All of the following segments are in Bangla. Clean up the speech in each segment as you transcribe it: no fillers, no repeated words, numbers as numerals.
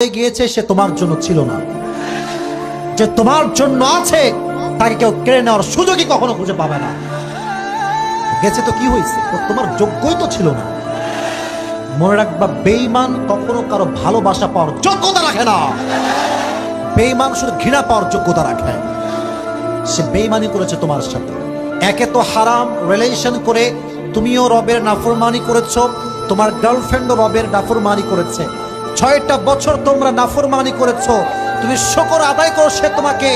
গিয়েছে সে তোমার জন্য ছিল না, যে তোমার জন্য আছে তাকে কেউ কেড়ে নেওয়ার সুযোগই কখনো খুঁজে পাবে না। গেছে তো কি হয়েছে, ও তোমার যোগ্যই তো ছিল না। মনে রাখবা, বেঈমান কখনো কারো ভালোবাসা পাওয়ার যোগ্যতা রাখে না। বেঈমান শুধু ঘৃণা পাওয়ার যোগ্যতা রাখে। সে বেঈমানি করেছে তোমার সাথে। একে তো হারাম রিলেশন করে তুমিও রবের নাফরমানি করেছো, তোমার গার্লফ্রেন্ডও রবের নাফরমানি করেছে। 6টা বছর তোমরা নাফরমানি করেছো। তুমি শুকর আদায় করো, সে তোমাকে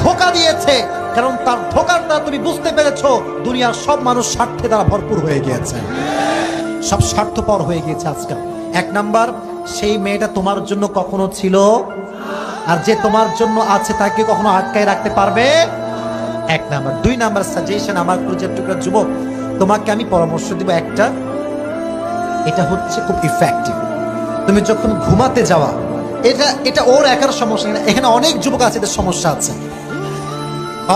ধোঁকা দিয়েছে, কারণ তার ধোঁকাটা তুমি বুঝতে পেরেছো দুনিয়ার সব মানুষ স্বার্থে দ্বারা ভরপুর হয়ে গিয়েছে, সব স্বার্থপর হয়ে গিয়েছে আজকাল। 1 নাম্বার, সেই মেয়েটা তোমার জন্য কখনো ছিল, আর যে তোমার জন্য আছে তাকে কখনো আটকায় রাখতে পারবে? 1 নাম্বার। 2 নাম্বার সাজেশন আমার প্রজেক্ট টুকরা যুবক, তোমাকে আমি পরামর্শ দিব একটা, এটা হচ্ছে খুব ইফেক্টিভ। তুমি যখন ঘুমাতে যাওয়া, এটা ওর একার সমস্যা না, এখানে অনেক যুবক আছে এদের সমস্যা আছে।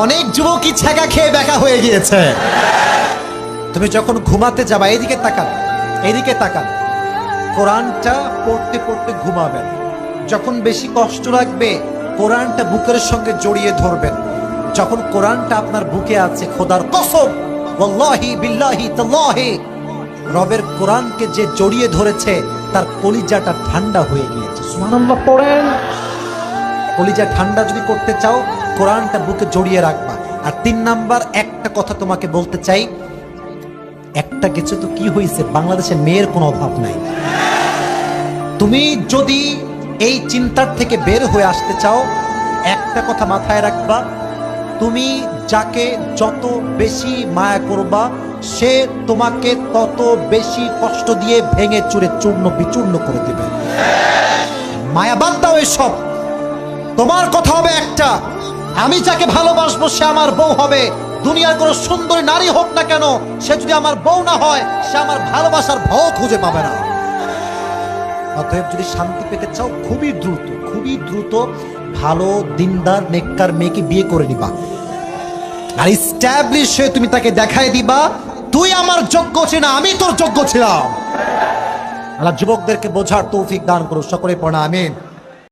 অনেক যুবকই ছ্যাঁকা খেয়ে বেকা হয়ে গিয়েছে। তুমি যখন ঘুমাতে যাবা, এদিকে তাকান, এদিকে তাকান, কোরআনটা পড়তে পড়তে ঘুমাবেন। যখন বেশি কষ্ট লাগবে কোরআনটা বুকের সঙ্গে জড়িয়ে ধরবেন। যখন কোরআনটা আপনার বুকে আছে, খোদার কসম, ওয়াল্লাহি বিল্লাহি তাল্লাহি, রবের কোরআনকে যে জড়িয়ে ধরেছে তার কলিজাটা ঠান্ডা হয়ে গিয়েছে। সুবহানাল্লাহ পড়েন। কলিজা ঠান্ডা যদি করতে চাও, কোরআনটা বুকে জড়িয়ে রাখবা। আর 3 নাম্বার, একটা কথা তোমাকে বলতে চাই, একটা কিছু তো কি হয়েছে, বাংলাদেশে মেয়ের কোনো অভাব নাই। তুমি যদি এই চিন্তার থেকে বের হয়ে আসতে চাও, একটা কথা মাথায় রাখবা, তুমি যাকে যত বেশি মায়া করবা সে তোমাকে তত বেশি কষ্ট দিয়ে ভেঙে চুরে চূর্ণ বিচূর্ণ করে দেবে। মায়া বাদ দাও এসব। তোমার কথা হবে একটা, আমি যাকে ভালোবাসবো সে আমার বউ হবে। দুনিয়ার কোনো সুন্দরী নারী হোক না কেন, সে যদি আমার বউ না হয়, সে আমার ভালোবাসার ভাও খুঁজে পাবে না। অতএব যদি শান্তি পেতে চাও, খুবই দ্রুত ভালো দিনদার নেককার মেয়েকে বিয়ে করে নিবা, আর এস্টাবলিশ হয়ে তুমি তাকে দেখায় দিবা তুই আমার যোগ্য ছিল না, আমি তোর যোগ্য ছিলাম। আল্লাহ যুবকদেরকে বোঝার তৌফিক দান করুন, সকলে পড়া আমিন।